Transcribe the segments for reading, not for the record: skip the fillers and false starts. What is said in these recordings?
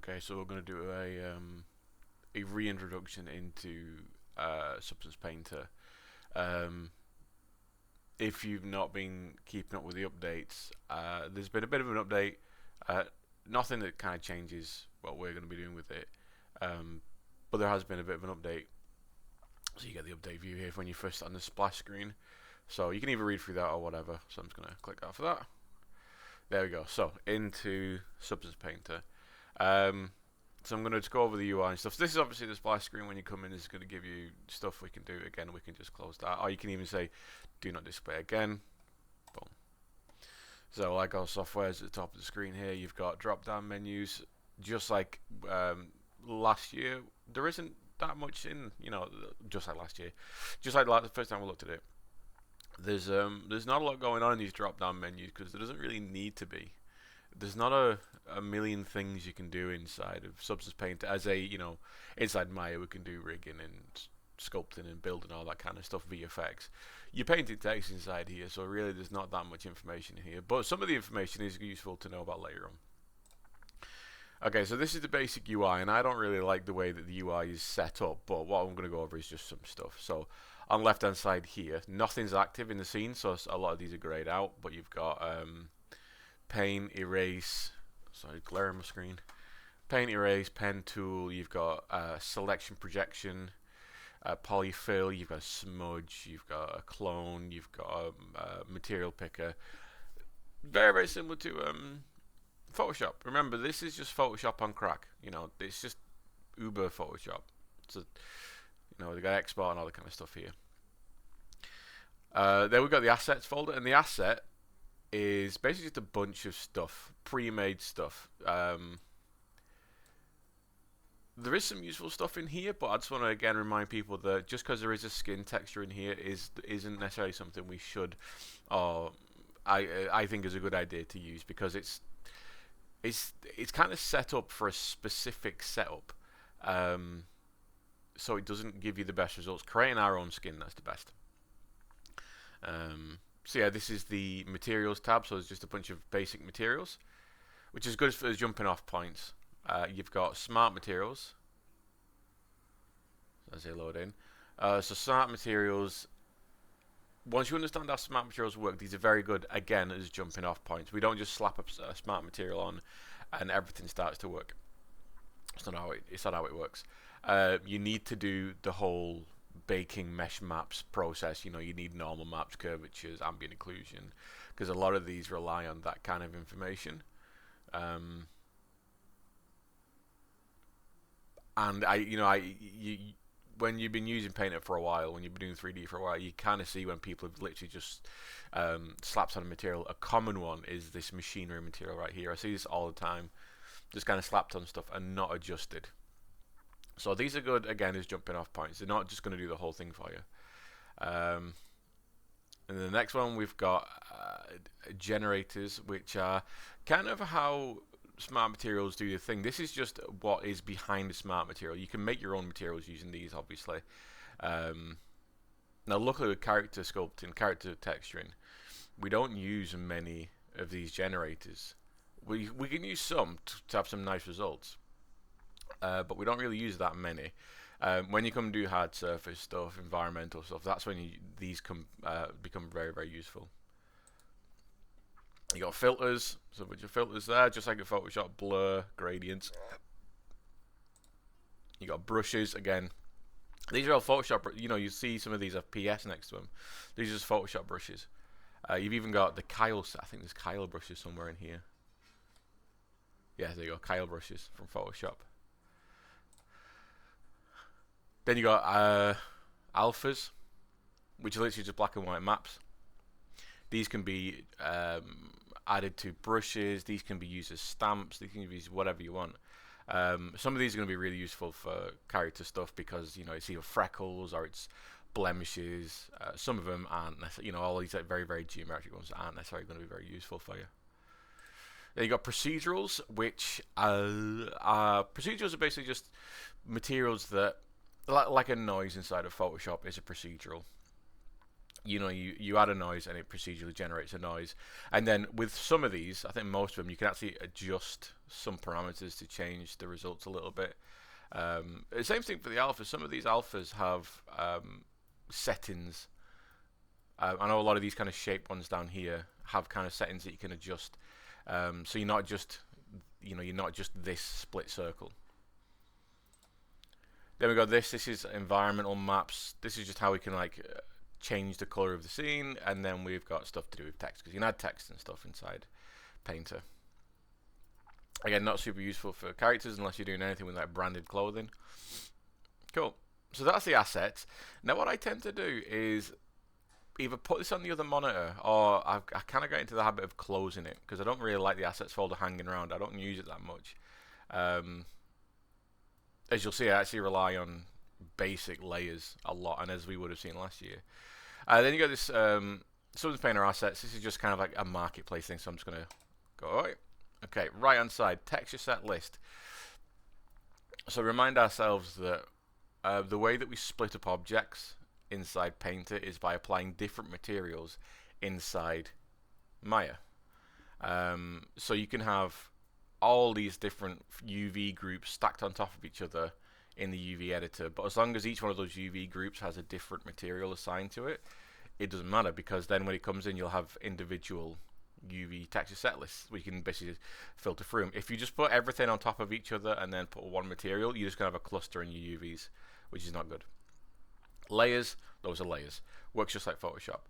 Okay, so we're going to do a reintroduction into Substance Painter. Um, if you've not been keeping up with the updates, there's been a bit of an update. Uh, Nothing that kind of changes what we're going to be doing with it, um, but there has been a bit of an update. So you get the update view here when you first on the splash screen. So you can either read through that or whatever. So I'm just going to click that for that. There we go. So into Substance Painter. Um, so I'm going to just go over the UI and stuff. So this is obviously the splash screen. When you come in, this is going to give you stuff we can do. Again, we can just close that. Or you can even say, do not display again. Boom. So like our software is at the top of the screen here. You've got drop-down menus. Just like last year, there isn't that much in, just like last year. Just like the first time we looked at it. There's not a lot going on in these drop-down menus because there doesn't really need to be. There's not a million things you can do inside of Substance Painter. Inside Maya we can do rigging and sculpting and building all that kind of stuff, VFX. You're painting text inside here, so really there's not that much information here. But some of the information is useful to know about later on. Okay, so this is the basic UI, and I don't really like the way that the UI is set up, but what I'm going to go over is just some stuff. So on the left-hand side here, nothing's active in the scene, so a lot of these are grayed out, but you've got paint, erase, sorry, glare on my screen, paint, erase, pen tool, you've got selection, projection, polyfill, you've got a smudge, you've got a clone, you've got a material picker. Very, very similar to Photoshop. Remember, this is just Photoshop on crack. It's just Uber Photoshop. So, they got export and all that kind of stuff here. Then we've got the assets folder, and the asset is basically just a bunch of stuff, pre-made stuff. There is some useful stuff in here, but I just want to again remind people that just because there is a skin texture in here isn't necessarily something we should, or I think is a good idea to use, because it's kind of set up for a specific setup, so it doesn't give you the best results. Creating our own skin, that's the best. So yeah, this is the materials tab, so it's just a bunch of basic materials, which is good for jumping off points. You've got smart materials, as they load in. So smart materials, once you understand how smart materials work, these are very good, again, as jumping off points. We don't just slap a smart material on and everything starts to work. It's not how it works. You need to do the whole baking mesh maps process. You need normal maps, curvatures, ambient occlusion, because a lot of these rely on that kind of information. And when you've been using Painter for a while, when you've been doing 3D for a while, you kind of see when people have literally just slapped on a material. A common one is this machinery material right here. I see this all the time, just kind of slapped on stuff and not adjusted. So these are good, again, as jumping off points. They're not just going to do the whole thing for you. And then the next one, we've got generators, which are kind of how smart materials do the thing. This is just what is behind the smart material. You can make your own materials using these, obviously. Now, luckily with character sculpting, character texturing, we don't use many of these generators. We can use some to have some nice results, but we don't really use that many. When you come to do hard surface stuff, environmental stuff, that's when these become very, very useful. You got filters, so a bunch of filters there, just like in Photoshop, blur, gradients. You got brushes, again. These are all Photoshop, you see some of these have PS next to them. These are just Photoshop brushes. You've even got the Kyle, I think there's Kyle brushes somewhere in here. Yeah, there you go, Kyle brushes from Photoshop. Then you got alphas, which are literally just black and white maps. These can be added to brushes. These can be used as stamps. These can be used whatever you want. Some of these are going to be really useful for character stuff because it's either freckles or it's blemishes. Some of them aren't necessarily, all these very, very geometric ones aren't necessarily going to be very useful for you. Then you got procedurals, which procedurals are basically just materials that, like a noise inside of Photoshop, is a procedural. you add a noise and it procedurally generates a noise. And then with some of these, I think most of them, you can actually adjust some parameters to change the results a little bit. The same thing for the alphas. Some of these alphas have settings. I know a lot of these kind of shape ones down here have kind of settings that you can adjust. So you're not just this split circle. Then we got this. This is environmental maps. This is just how we can change the color of the scene, and then we've got stuff to do with text, because you can add text and stuff inside Painter. Again, not super useful for characters unless you're doing anything with branded clothing. Cool. So that's the assets. Now what I tend to do is either put this on the other monitor, or I kind of get into the habit of closing it, because I don't really like the assets folder hanging around. I don't use it that much. As you'll see, I actually rely on basic layers a lot, and as we would have seen last year. Then you got this Substance Painter assets. This is just kind of like a marketplace thing, so I'm just going to go right. Okay, right hand side, texture set list. So remind ourselves that the way that we split up objects inside Painter is by applying different materials inside Maya. So you can have all these different UV groups stacked on top of each other in the UV editor, but as long as each one of those UV groups has a different material assigned to it, it doesn't matter, because then when it comes in, you'll have individual UV texture set lists where you can basically filter through them. If you just put everything on top of each other and then put one material, you're just going to have a cluster in your UVs, which is not good. Layers, those are layers. Works just like Photoshop.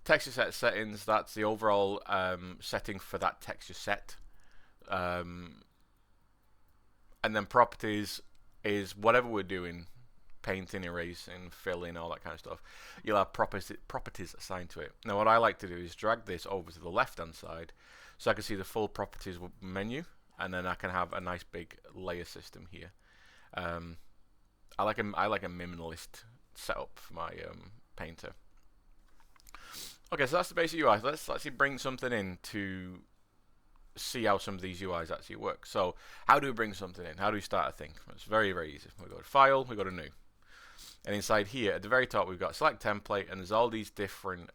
Texture set settings, that's the overall setting for that texture set. And then properties is whatever we're doing, painting, erasing, filling, all that kind of stuff. You'll have properties assigned to it. Now what I like to do is drag this over to the left hand side so I can see the full properties menu, and then I can have a nice big layer system here. I like a minimalist setup for my Painter. Okay, so that's the basic UI. Let's actually bring something in to see how some of these UIs actually work. So how do we bring something in? How do we start a thing? It's very, very easy. We go to File, we go to New. And inside here, at the very top, we've got Select Template, and there's all these different,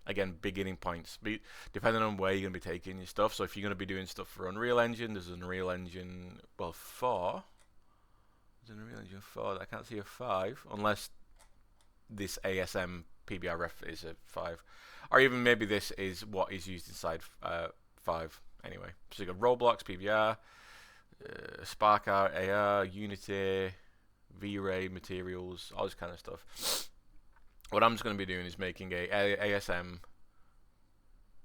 again, beginning points, depending on where you're going to be taking your stuff. So if you're going to be doing stuff for Unreal Engine, there's Unreal Engine, well, 4. There's Unreal Engine 4. I can't see a 5, unless this ASM PBR ref is a 5. Or even maybe this is what is used inside 5 anyway. So you've got Roblox, PBR, SparkArt, AR, Unity, V-Ray, materials, all this kind of stuff. What I'm just going to be doing is making a ASM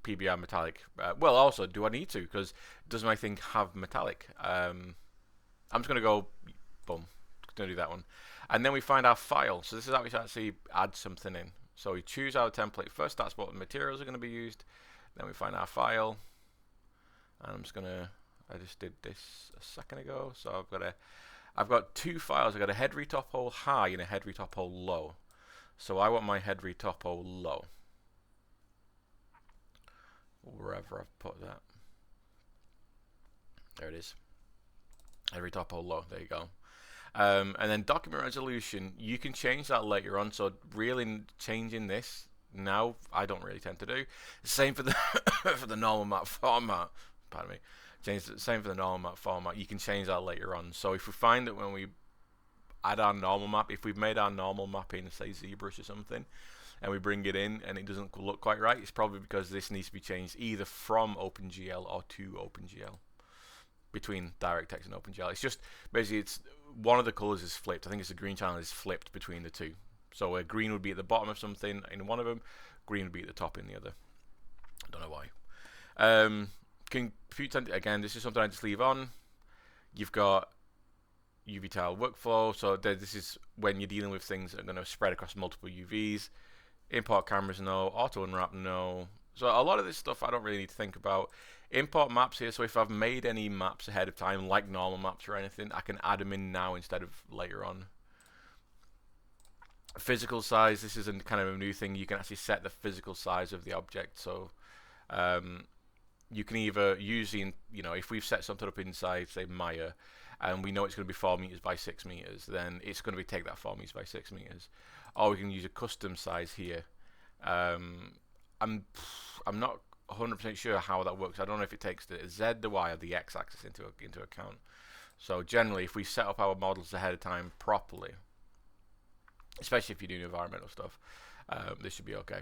PBR metallic. Well, also, do I need to? Because does my thing have metallic? I'm just going to go, boom, going to do that one. And then we find our file. So this is how we actually add something in. So we choose our template first. That's what the materials are going to be used. Then we find our file. And I'm just going to, I just did this a second ago. So I've got two files. I've got a head retop hole high and a head retop hole low. So I want my head retop hole low. Wherever I've put that. There it is. Head retop hole low. There you go. And then document resolution, you can change that later on. So really changing this now, I don't really tend to do. Same for the for the normal map format. Pardon me. Same for the normal map format. You can change that later on. So if we find that when we add our normal map, if we've made our normal map in, say, ZBrush or something, and we bring it in and it doesn't look quite right, it's probably because this needs to be changed either from OpenGL or to OpenGL. Between DirectX and OpenGL. It's just, basically, it's one of the colors is flipped. I think it's the green channel is flipped between the two. So where green would be at the bottom of something in one of them, green would be at the top in the other. I don't know why. Compute, again, this is something I just leave on. You've got UV tile workflow. So this is when you're dealing with things that are going to spread across multiple UVs. Import cameras, no. Auto unwrap, no. So a lot of this stuff I don't really need to think about. Import maps here, so if I've made any maps ahead of time, like normal maps or anything, I can add them in now instead of later on. Physical size, this is kind of a new thing. You can actually set the physical size of the object. So you can either use, if we've set something up inside, say, Maya, and we know it's going to be 4 meters by 6 meters, then it's going to take that 4 meters by 6 meters. Or we can use a custom size here. I'm I'm not 100% sure how that works. I don't know if it takes the Z, the Y, or the X axis into account. So generally, if we set up our models ahead of time properly, especially if you're doing environmental stuff, this should be okay.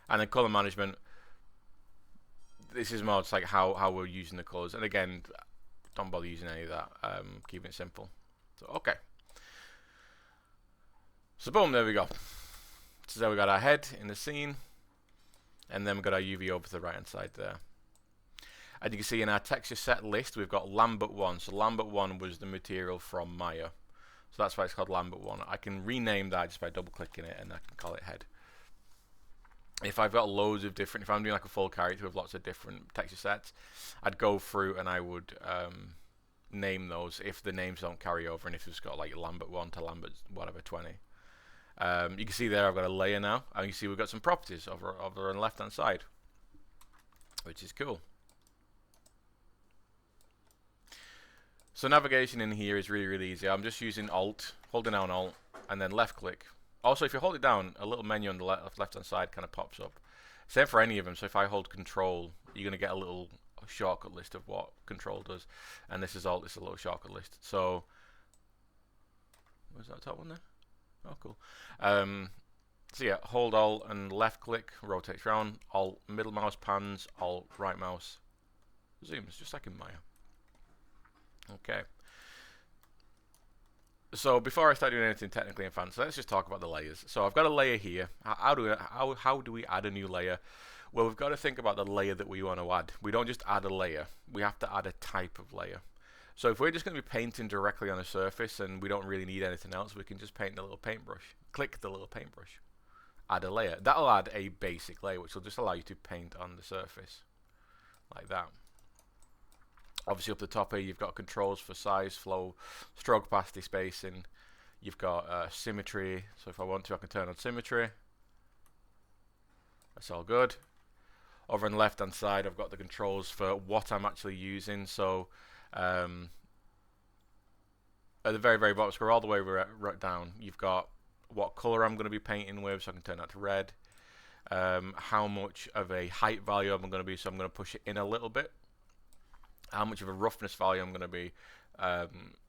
And then color management. This is more just like how we're using the colors. And again, don't bother using any of that. Keeping it simple. So okay. So boom, there we go. So we got our head in the scene, and then we've got our UV over to the right hand side there. And you can see in our texture set list, we've got Lambert 1. So Lambert 1 was the material from Maya. So that's why it's called Lambert 1. I can rename that just by double clicking it, and I can call it head. If I've got loads of different, if I'm doing like a full character with lots of different texture sets, I'd go through and I would name those if the names don't carry over, and if it's got like Lambert 1 to Lambert whatever 20. You can see there I've got a layer now, and you see we've got some properties over on the left hand side, which is cool. So navigation in here is really easy. I'm just using Alt, holding down Alt, and then left click. Also, if you hold it down, a little menu on the left hand side kind of pops up. Same for any of them. So if I hold Control, you're going to get a little shortcut list of what Control does, and this is Alt. This is a little shortcut list. So, was that top one there? Oh, cool. So yeah, hold Alt and left click, rotates round. Alt middle mouse pans. Alt right mouse zooms, just like in Maya. Okay. So before I start doing anything technically advanced, let's just talk about the layers. So I've got a layer here. How do we add a new layer? Well, we've got to think about the layer that we want to add. We don't just add a layer. We have to add a type of layer. So if we're just going to be painting directly on a surface and we don't really need anything else, we can just paint the little paintbrush. Click the little paintbrush. Add a layer. That'll add a basic layer, which will just allow you to paint on the surface. Like that. Obviously up the top here you've got controls for size, flow, stroke opacity, spacing. You've got symmetry, so if I want to I can turn on symmetry. That's all good. Over on the left hand side I've got the controls for what I'm actually using. So at the very bottom, scroll all the way right down, you've got what color I'm going to be painting with, so I can turn that to red. How much of a height value I'm going to be, so I'm going to push it in a little bit. How much of a roughness value I'm going to be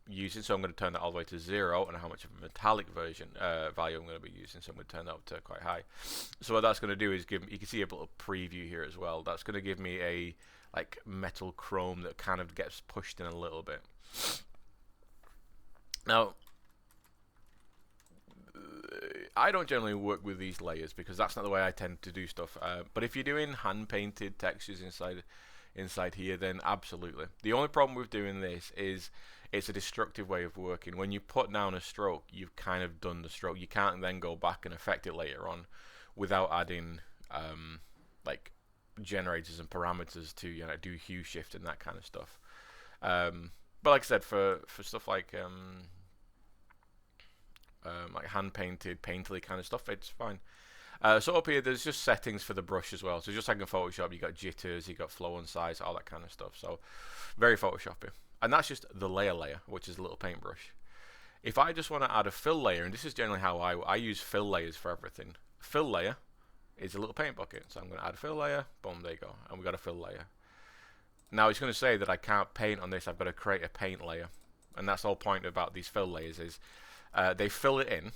using, so I'm going to turn that all the way to 0, and how much of a metallic version value I'm going to be using, so I'm going to turn that up to quite high. So what that's going to do is give me, you can see a little preview here as well, that's going to give me a like metal chrome that kind of gets pushed in a little bit. Now I don't generally work with these layers because that's not the way I tend to do stuff, but if you're doing hand painted textures inside here, then absolutely. The only problem with doing this is it's a destructive way of working. When you put down a stroke, you've kind of done the stroke. You can't then go back and affect it later on without adding like generators and parameters to do hue shift and that kind of stuff. But like I said, for stuff like hand painted, painterly kind of stuff, it's fine. So up here there's just settings for the brush as well. So just like in Photoshop, you got jitters, you got flow and size, all that kind of stuff. So very Photoshoppy. And that's just the layer, which is a little paintbrush. If I just want to add a fill layer, and this is generally how I use fill layers for everything. Fill layer is a little paint bucket. So I'm going to add a fill layer, boom, there you go. And we've got a fill layer. Now it's going to say that I can't paint on this, I've got to create a paint layer. And that's the whole point about these fill layers is they fill it in,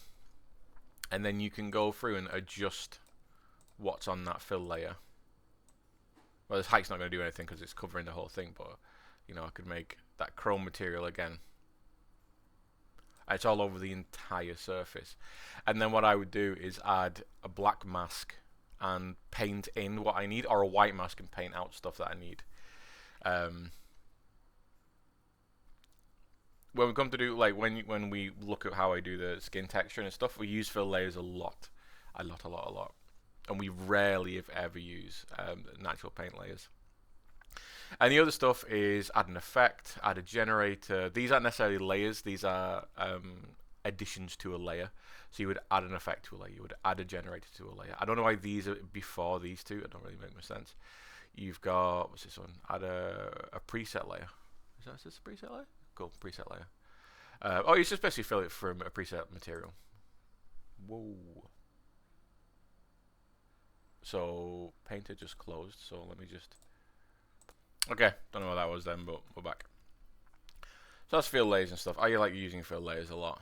and then you can go through and adjust what's on that fill layer. Well, this height's not going to do anything because it's covering the whole thing, but I could make that chrome material again. It's all over the entire surface. And then what I would do is add a black mask and paint in what I need, or a white mask and paint out stuff that I need. When we come to do, like, when we look at how I do the skin texture and stuff, we use fill layers a lot. And we rarely, if ever, use natural paint layers. And the other stuff is add an effect, add a generator. These aren't necessarily layers, these are additions to a layer. So you would add an effect to a layer, you would add a generator to a layer. I don't know why these are before these two, it don't really make much sense. You've got, what's this one? Add a preset layer. Is this a preset layer? Cool, preset layer. Oh, you just basically fill it from a preset material. Whoa. So Painter just closed. So let me just. Okay, don't know what that was then, but we're back. So that's fill layers and stuff. I like using fill layers a lot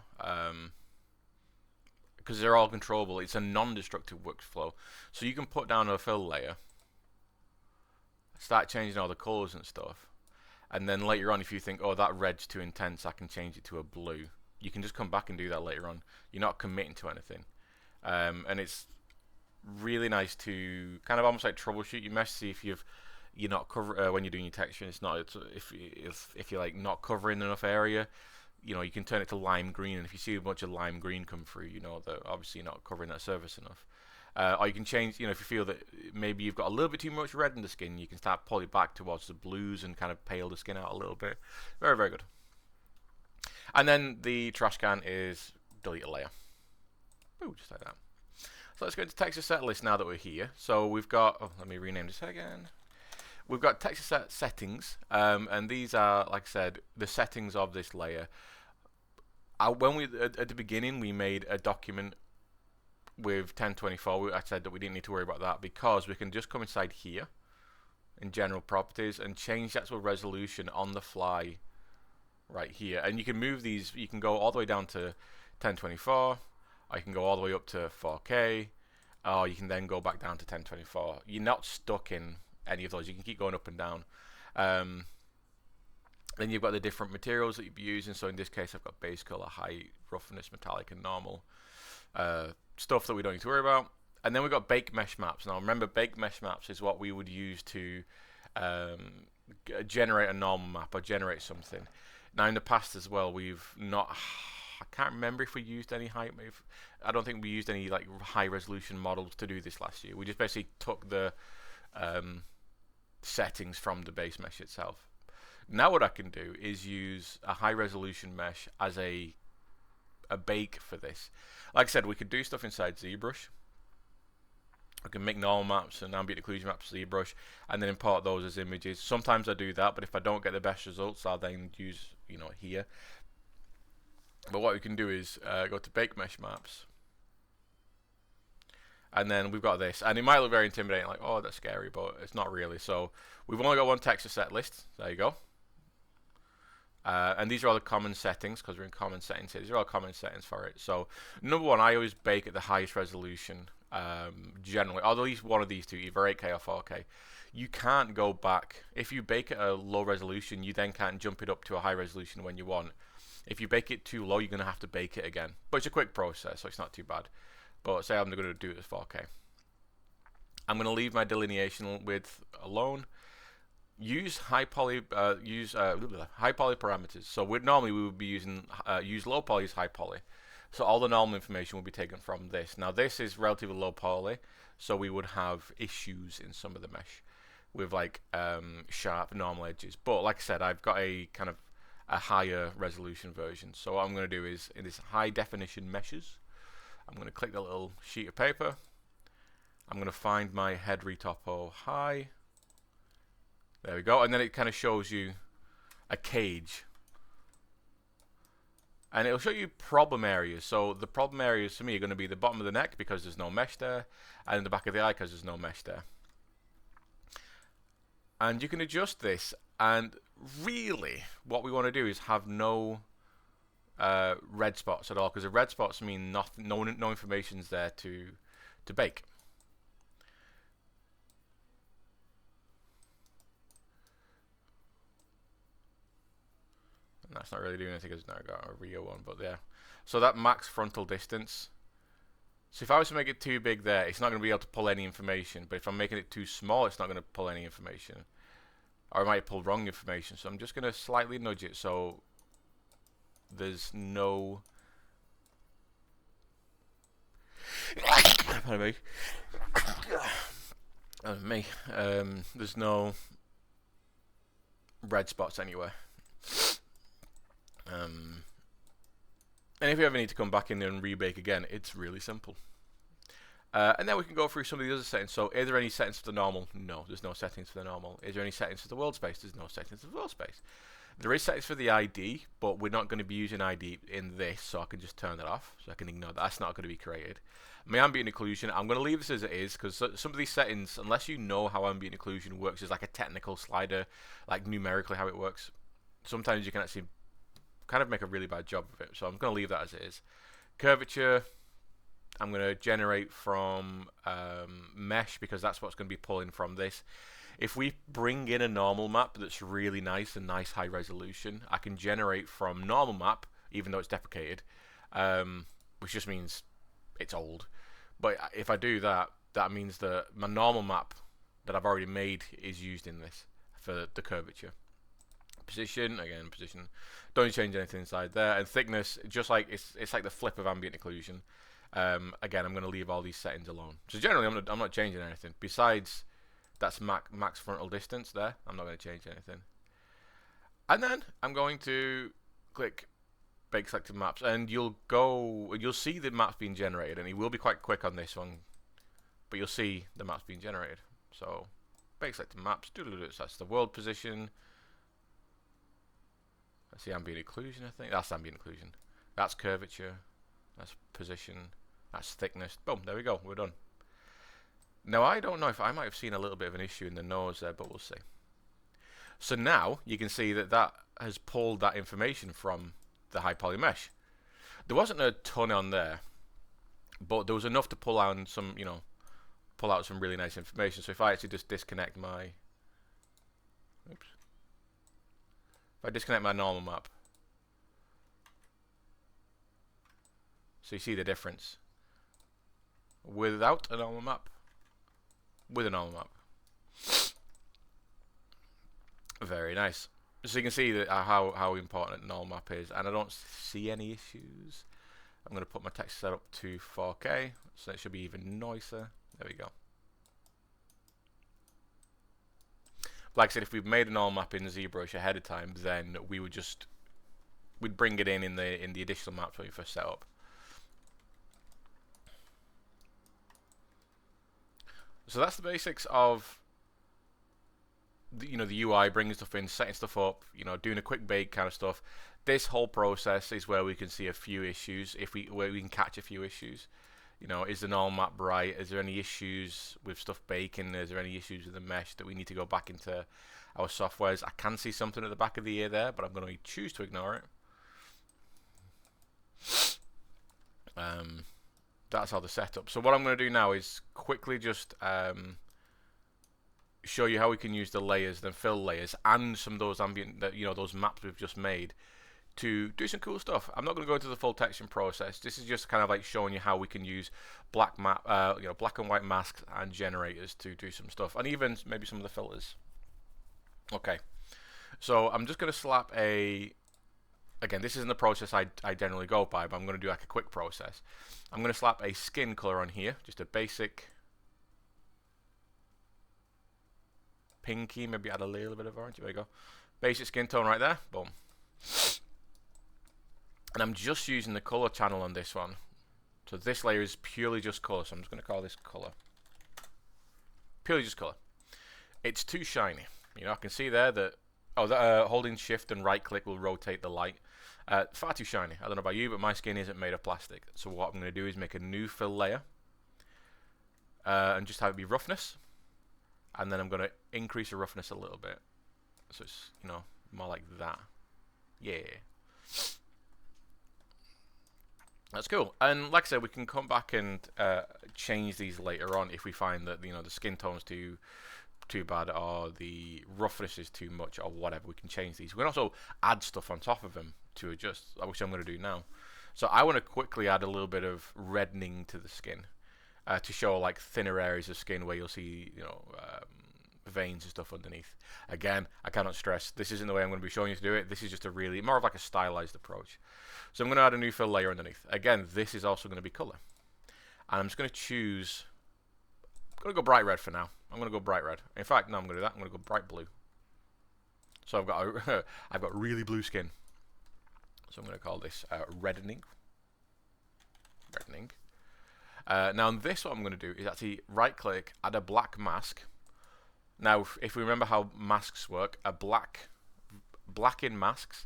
because they're all controllable. It's a non-destructive workflow, so you can put down a fill layer, start changing all the colors and stuff, and then later on, if you think, oh, that red's too intense, I can change it to a blue. You can just come back and do that later on. You're not committing to anything, and it's really nice to kind of almost like troubleshoot your mesh, see if you're not cover when you're doing your texture. It's not if you're like not covering enough area, you know, you can turn it to lime green, and if you see a bunch of lime green come through, you know that obviously you're not covering that surface enough. Or you can change, you know, if you feel that maybe you've got a little bit too much red in the skin, you can start pull it back towards the blues and kind of pale the skin out a little bit. Very, very good. And then the trash can is delete a layer. Ooh, just like that. So let's go into texture set list now that we're here. So we've got, oh, let me rename this again. We've got texture set settings, and these are, like I said, the settings of this layer. When we at the beginning we made a document with 1024, I said that we didn't need to worry about that because we can just come inside here in general properties and change the actual resolution on the fly right here. And you can move these, you can go all the way down to 1024, or you can go all the way up to 4K, or you can then go back down to 1024. You're not stuck in any of those. You can keep going up and down. Then you've got the different materials that you'd be using. So in this case, I've got base color, high roughness, metallic, and normal. Stuff that we don't need to worry about. And then we've got bake mesh maps. Now remember, bake mesh maps is what we would use to generate a normal map or generate something. Now in the past as well, we've not, I can't remember if we used any high, I don't think we used any like high resolution models to do this last year. We just basically took the settings from the base mesh itself. Now what I can do is use a high resolution mesh as a bake for this. Like I said, we could do stuff inside ZBrush. We can make normal maps and ambient occlusion maps to ZBrush and then import those as images. Sometimes I do that, but if I don't get the best results, I'll then use, you know, here. But what we can do is go to bake mesh maps. And then we've got this, and it might look very intimidating, like, oh, that's scary, but it's not really. So we've only got one texture set list. There you go. And these are all the common settings, because we're in common settings here. These are all common settings for it. So number one, I always bake at the highest resolution, generally, or at least one of these two, either 8K or 4K. You can't go back. If you bake at a low resolution, you then can't jump it up to a high resolution when you want. If you bake it too low, you're going to have to bake it again. But it's a quick process, so it's not too bad. But say I'm going to do it as 4K. I'm going to leave my delineation width alone. Use high poly high poly parameters. So normally we would be using use low poly as high poly. So all the normal information will be taken from this. Now this is relatively low poly, so we would have issues in some of the mesh with like sharp normal edges. But like I said, I've got a kind of a higher resolution version. So what I'm going to do is in this high definition meshes, I'm going to click the little sheet of paper. I'm going to find my head retopo high. There we go. And then it kind of shows you a cage. And it'll show you problem areas. So the problem areas for me are going to be the bottom of the neck because there's no mesh there, and the back of the eye because there's no mesh there. And you can adjust this. And really, what we want to do is have no red spots at all, because the red spots mean nothing, no information's there to bake. And that's not really doing anything because now I've got a real one, but yeah. So that max frontal distance. So if I was to make it too big there, it's not going to be able to pull any information. But if I'm making it too small, it's not going to pull any information. Or it might pull wrong information. So I'm just going to slightly nudge it so there's no... Pardon me. That was me. There's no red spots anywhere. And if you ever need to come back in and rebake again, it's really simple. And then we can go through some of the other settings. So, are there any settings for the normal? No, there's no settings for the normal. Is there any settings for the world space? There's no settings for the world space. There is settings for the ID, but we're not going to be using ID in this, so I can just turn that off. So I can ignore that. That's not going to be created. My ambient occlusion, I'm going to leave this as it is, because some of these settings, unless you know how ambient occlusion works, is like a technical slider, like numerically how it works. Sometimes you can actually kind of make a really bad job of it. So I'm going to leave that as it is. Curvature, I'm going to generate from mesh, because that's what's going to be pulling from this. If we bring in a normal map that's really nice and nice high resolution, I can generate from normal map, even though it's deprecated, which just means it's old. But if I do that, that means that my normal map that I've already made is used in this for the curvature. Position, again, position. Don't change anything inside there. And thickness, just like it's like the flip of ambient occlusion. Again, I'm going to leave all these settings alone. So generally, I'm not changing anything. Besides, that's max frontal distance there. I'm not going to change anything. And then I'm going to click bake selected maps, and you'll see the maps being generated, and it will be quite quick on this one, but you'll see the maps being generated. So bake selected maps, so that's the world position. That's the ambient occlusion, I think. That's ambient occlusion. That's curvature. That's position. That's thickness. Boom, there we go. We're done. Now, I don't know if I might have seen a little bit of an issue in the nose there, but we'll see. So now you can see that that has pulled that information from the high poly mesh. There wasn't a ton on there, but there was enough to pull out some, pull out some really nice information. So if I actually just disconnect my, oops, if I disconnect my normal map, so you see the difference without a normal map, with a normal map. Very nice. So you can see that how important normal map is, and I don't see any issues. I'm going to put my text setup to 4K, so it should be even nicer. There we go. Like I said, if we've made a normal map in ZBrush ahead of time, then we'd bring it in the additional maps when we first set up. So that's the basics of the UI, bringing stuff in, setting stuff up, doing a quick bake kind of stuff. This whole process is where we can see a few issues, where we can catch a few issues. Is the normal map right? Is there any issues with stuff baking? Is there any issues with the mesh that we need to go back into our softwares? I can see something at the back of the ear there, but I'm going to choose to ignore it. That's how the setup. So what I'm going to do now is quickly just show you how we can use the layers, then fill layers, and some of those ambient, those maps we've just made to do some cool stuff. I'm not going to go into the full texturing process. This is just kind of like showing you how we can use black and white masks and generators to do some stuff, and even maybe some of the filters. Okay, so I'm just going to slap again, this isn't the process I generally go by, but I'm going to do like a quick process. I'm going to slap a skin color on here, just a basic pinky, maybe add a little bit of orange. There we go. Basic skin tone right there. Boom. And I'm just using the color channel on this one. So this layer is purely just color, so I'm just going to call this color. Purely just color. It's too shiny. I can see there that holding shift and right click will rotate the light. Far too shiny. I don't know about you, but my skin isn't made of plastic. So what I'm going to do is make a new fill layer and just have it be roughness. And then I'm going to increase the roughness a little bit. So it's, more like that. Yeah. That's cool. And like I said, we can come back and change these later on if we find that, the skin tone's too bad, or the roughness is too much, or whatever. We can change these. We can also add stuff on top of them to adjust, which I'm going to do now. So I want to quickly add a little bit of reddening to the skin to show like thinner areas of skin where you'll see veins and stuff underneath. Again, I cannot stress, this isn't the way I'm going to be showing you to do it. This is just a really more of like a stylized approach. So I'm going to add a new fill layer underneath. Again, this is also going to be color, and I'm just going to choose, I'm going to go bright red for now. I'm going to go bright red. In fact, no, I'm going to do that. I'm going to go bright blue. So I've got I've got really blue skin. So I'm going to call this reddening. Now on this, what I'm going to do is actually right click, add a black mask. Now if we remember how masks work, a black black in masks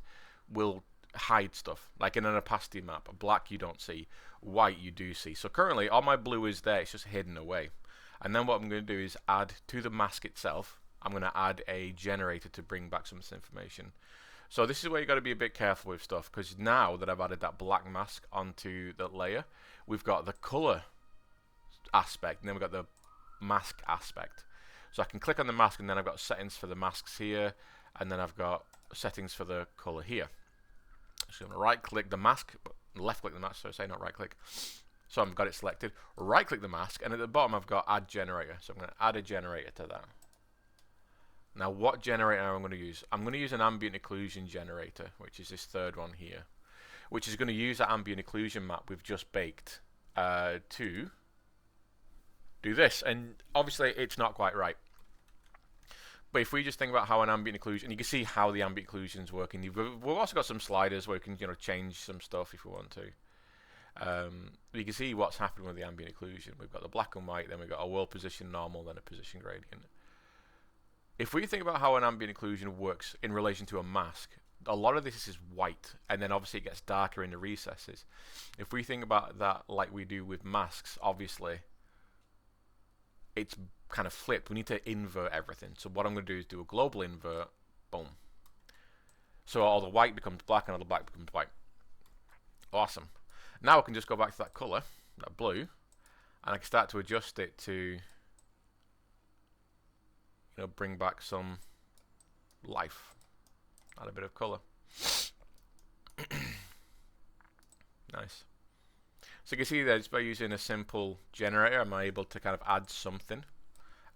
will hide stuff. Like in an opacity map, black you don't see, white you do see. So currently all my blue is there, it's just hidden away. And then what I'm going to do is add to the mask itself, I'm going to add a generator to bring back some of this information. So this is where you got to be a bit careful with stuff, because now that I've added that black mask onto the layer, we've got the color aspect, and then we've got the mask aspect. So I can click on the mask, and then I've got settings for the masks here, and then I've got settings for the color here. So I'm going to right click the mask, left click the mask, so say not right click. So I've got it selected, right click the mask, and at the bottom I've got add generator. So I'm going to add a generator to that. Now what generator am I going to use? I'm going to use an ambient occlusion generator, which is this third one here, which is going to use that ambient occlusion map we've just baked to do this. And obviously it's not quite right. But if we just think about how an ambient occlusion, you can see how the ambient occlusion is working. We've also got some sliders where we can change some stuff if we want to. You can see what's happening with the ambient occlusion. We've got the black and white, then we've got a world position normal, then a position gradient. If we think about how an ambient occlusion works in relation to a mask, a lot of this is white, and then obviously it gets darker in the recesses. If we think about that like we do with masks, obviously it's kind of flipped. We need to invert everything. So what I'm going to do is do a global invert. Boom. So all the white becomes black and all the black becomes white. Awesome. Now I can just go back to that color, that blue, and I can start to adjust it to bring back some life, add a bit of color. Nice. So you can see that just by using a simple generator, I'm able to kind of add something,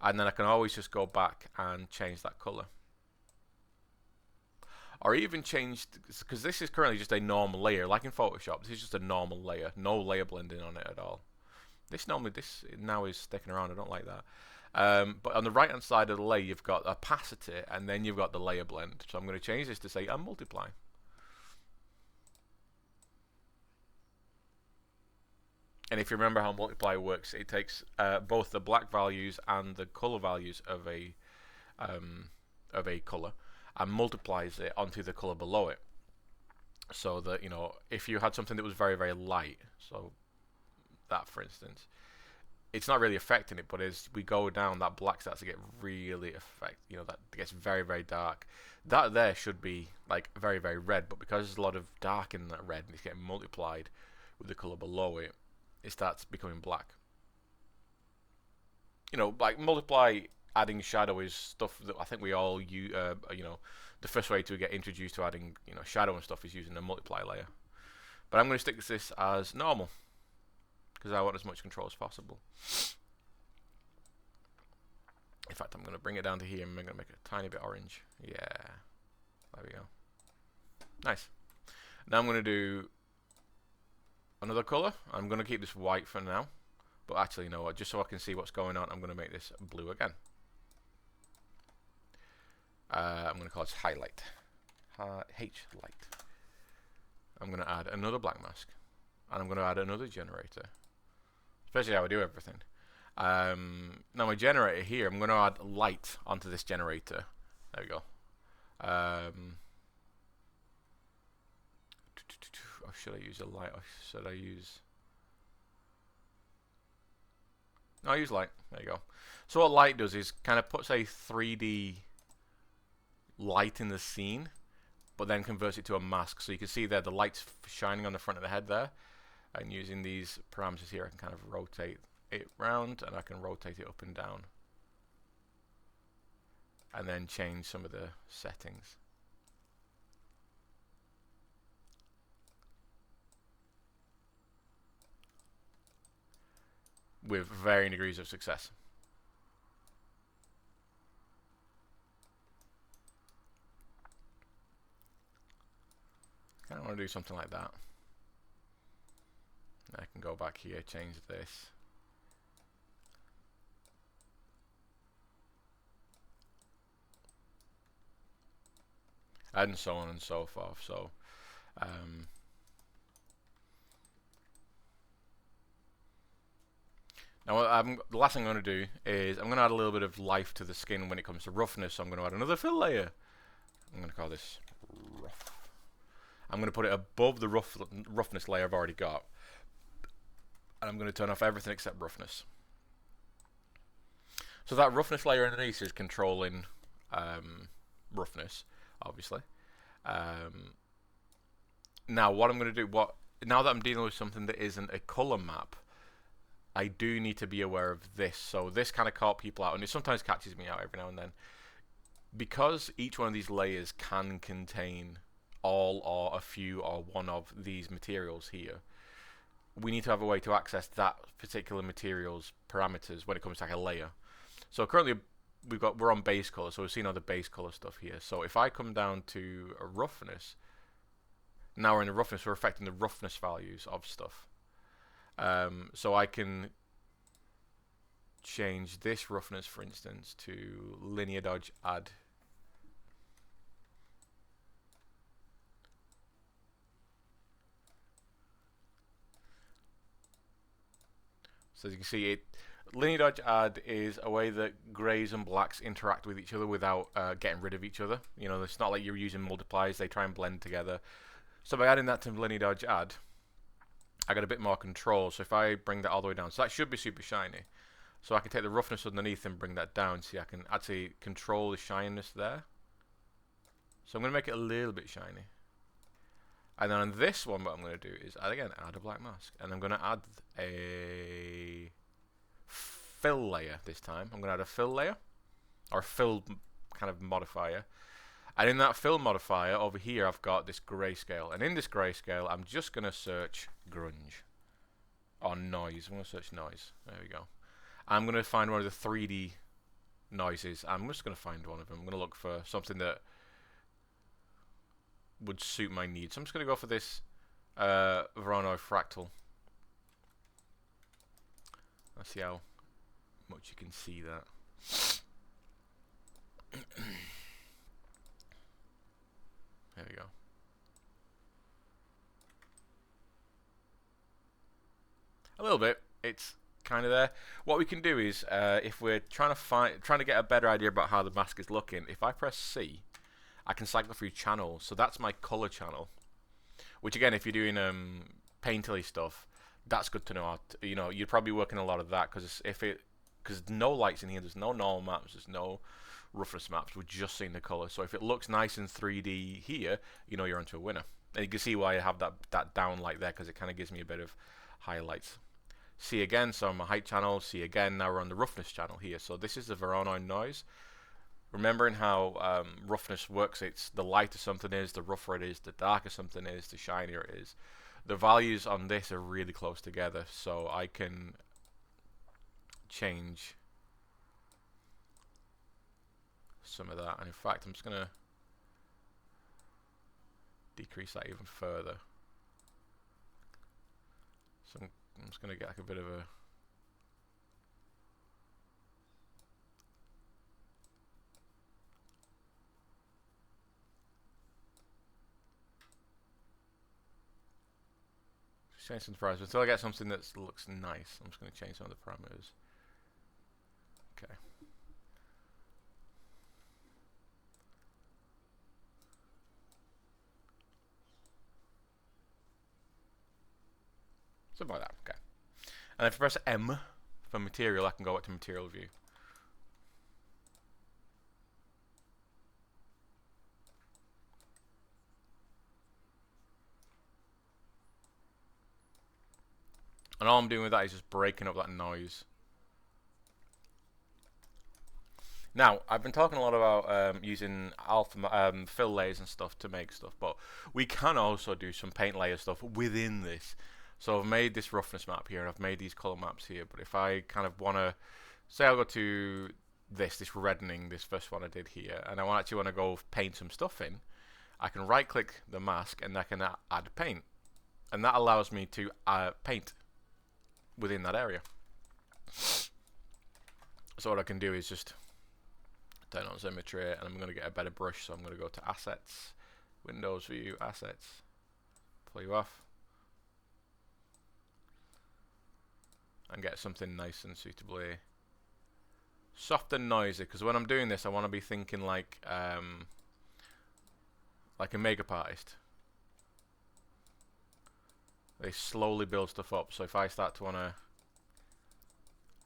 and then I can always just go back and change that color, or even change, because this is currently just a normal layer, like in Photoshop. This is just a normal layer, no layer blending on it at all. This now is sticking around. I don't like that. But on the right hand side of the layer you've got opacity, and then you've got the layer blend. So I'm going to change this to say multiply. And if you remember how multiply works, it takes both the black values and the color values of a color and multiplies it onto the color below it. So that if you had something that was very, very light, so that for instance, it's not really affecting it, but as we go down, that black starts to get really that gets very, very dark. That there should be like very, very red, but because there's a lot of dark in that red and it's getting multiplied with the color below it, it starts becoming black. Like multiply adding shadow is stuff that I think we all use. The first way to get introduced to adding shadow and stuff is using the multiply layer. But I'm going to stick to this as normal, because I want as much control as possible. In fact, I'm going to bring it down to here and I'm going to make it a tiny bit orange. Yeah, there we go. Nice. Now I'm going to do another color. I'm going to keep this white for now, but actually, you know what? Just so I can see what's going on, I'm going to make this blue again. I'm going to call it highlight. H light. I'm going to add another black mask, and I'm going to add another generator. Especially how I do everything. Now my generator here, I'm going to add light onto this generator. There we go. Or should I use a light, or should I use... No, I use light. There you go. So what light does is kind of puts a 3D light in the scene, but then converts it to a mask. So you can see there the light's shining on the front of the head there. And using these parameters here, I can kind of rotate it round, and I can rotate it up and down, and then change some of the settings. With varying degrees of success. I kind of want to do something like that. I can go back here, change this. And so on and so forth. So, now the last thing I'm going to do is I'm going to add a little bit of life to the skin when it comes to roughness. So I'm going to add another fill layer. I'm going to call this rough. I'm going to put it above the roughness layer I've already got. And I'm going to turn off everything except roughness. So that roughness layer underneath is controlling roughness, obviously. Now what I'm going to do, now that I'm dealing with something that isn't a color map, I do need to be aware of this. So this kind of caught people out, and it sometimes catches me out every now and then. Because each one of these layers can contain all or a few or one of these materials here, we need to have a way to access that particular material's parameters when it comes to like a layer. So currently we're on base color, so we've seen all the base color stuff here. So if I come down to a roughness, now we're in the roughness, we're affecting the roughness values of stuff. So I can change this roughness, for instance, to linear dodge add. So as you can see, linear dodge add is a way that greys and blacks interact with each other without getting rid of each other. You know, it's not like you're using multipliers; they try and blend together. So by adding that to linear dodge add, I got a bit more control. So if I bring that all the way down, so that should be super shiny. So I can take the roughness underneath and bring that down. See, I can actually control the shininess there. So I'm going to make it a little bit shiny. And then on this one, what I'm going to do is add a black mask. And I'm going to add a fill layer this time. I'm going to add a fill layer, or a fill kind of modifier. And in that fill modifier over here, I've got this grayscale. And in this grayscale, I'm just going to search grunge. Or noise. I'm going to search noise. There we go. I'm going to find one of the 3D noises. I'm just going to find one of them. I'm going to look for something that would suit my needs. So I'm just going to go for this Voronoi fractal. Let's see how much you can see that. There we go. A little bit. It's kind of there. What we can do is, if we're trying to get a better idea about how the mask is looking, if I press C, I can cycle through channels. So that's my color channel. Which again, if you're doing painterly stuff, that's good to know. You know, you're probably working a lot of that because because no lights in here, there's no normal maps, there's no roughness maps. We're just seeing the color. So if it looks nice in 3D here, you know you're onto a winner. And you can see why I have that down light there because it kind of gives me a bit of highlights. See again, so my height channel. See again, now we're on the roughness channel here. So this is the Voronoi noise. Remembering how roughness works, it's the lighter something is, the rougher it is, the darker something is, the shinier it is. The values on this are really close together, so I can change some of that. And in fact, I'm just going to decrease that even further. So I'm just going to get like a bit of a... change some parameters. Until I get something that looks nice, I'm just going to change some of the parameters. Okay. Something like that. Okay. And if I press M for material, I can go up to material view. And all I'm doing with that is just breaking up that noise. Now, I've been talking a lot about using alpha fill layers and stuff to make stuff, but we can also do some paint layer stuff within this. So I've made this roughness map here, and I've made these color maps here, but if I kind of want to, say I'll go to this reddening, this first one I did here, and I actually want to go paint some stuff in, I can right click the mask and I can add paint. And that allows me to paint within that area. So what I can do is just turn on symmetry, and I'm going to get a better brush. So I'm going to go to assets, Windows View, assets, pull you off, and get something nice and suitably soft and noisy. Because when I'm doing this, I want to be thinking like like a makeup artist, they slowly build stuff up. So if I start to want to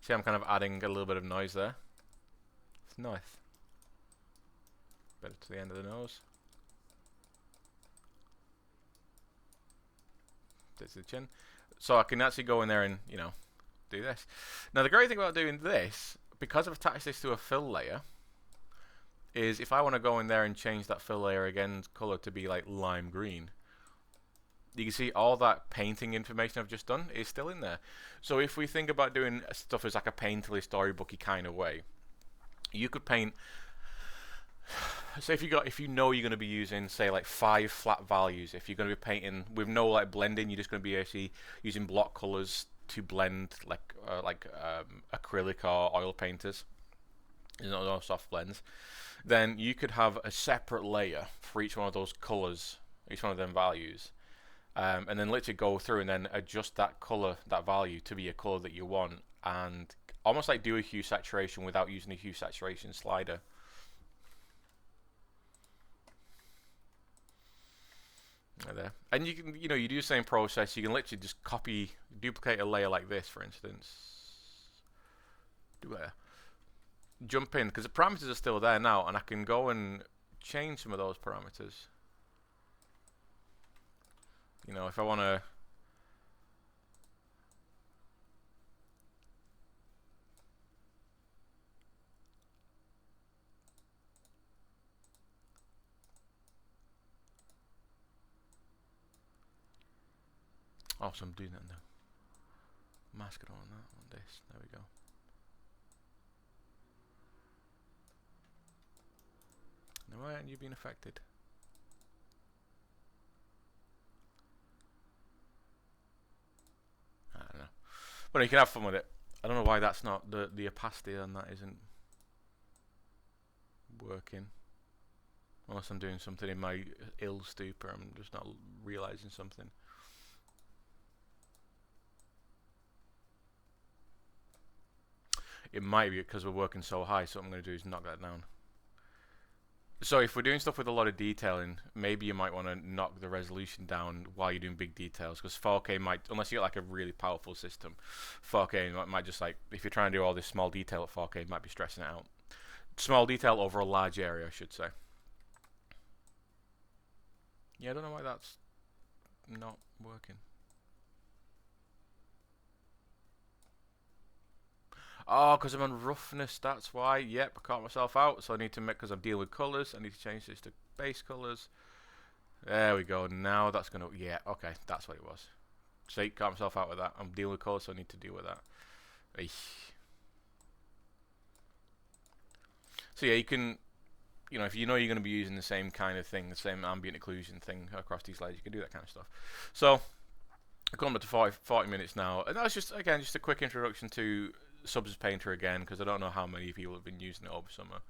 see, I'm kind of adding a little bit of noise there. It's nice. Better to the end of the nose. This is the chin. So I can actually go in there and, you know, do this. Now the great thing about doing this, because I've attached this to a fill layer, is if I want to go in there and change that fill layer again color to be like lime green, you can see all that painting information I've just done is still in there. So if we think about doing stuff as like a painterly storybooky kind of way, you could paint. So if you know you're going to be using, say, like 5 flat values, if you're going to be painting with no like blending, you're just going to be actually using block colors to blend like acrylic or oil painters. There's no soft blends. Then you could have a separate layer for each one of those colors, each one of them values, and then literally go through and then adjust that color, that value, to be a color that you want, and almost like do a hue saturation without using a hue saturation slider. Right there. And you can, you know, you do the same process. You can literally just duplicate a layer like this, for instance. Jump in, because the parameters are still there now, and I can go and change some of those parameters. You know, if I want to so I'm doing that now. Mask it on that, on this. There we go. Now, why aren't you being affected? I don't know. But you can have fun with it. I don't know why that's not, the opacity on that isn't working. Unless I'm doing something in my ill stupor, I'm just not realizing something. It might be because we're working so high, so what I'm going to do is knock that down. So if we're doing stuff with a lot of detailing, maybe you might want to knock the resolution down while you're doing big details, because 4K might, unless you got like a really powerful system, 4K might just like, if you're trying to do all this small detail at 4K, it might be stressing it out. Small detail over a large area, I should say. Yeah, I don't know why that's not working. Oh, because I'm on roughness, that's why. Yep, I caught myself out, so I need to make, because I'm dealing with colours, I need to change this to base colours. There we go, now that's going to, yeah, okay, that's what it was. See, caught myself out with that. I'm dealing with colours, so I need to deal with that. Eesh. So yeah, you can, you know, if you know you're going to be using the same kind of thing, the same ambient occlusion thing across these layers, you can do that kind of stuff. So, I've gone up to 40 minutes now, and that's just, again, just a quick introduction to Substance Painter again, because I don't know how many people have been using it over summer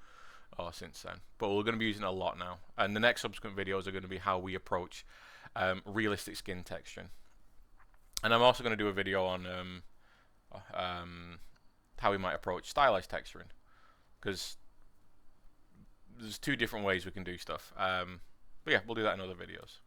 or since then, but we're going to be using it a lot now, and the next subsequent videos are going to be how we approach realistic skin texturing, and I'm also going to do a video on how we might approach stylized texturing, because there's 2 different ways we can do stuff, but yeah, we'll do that in other videos.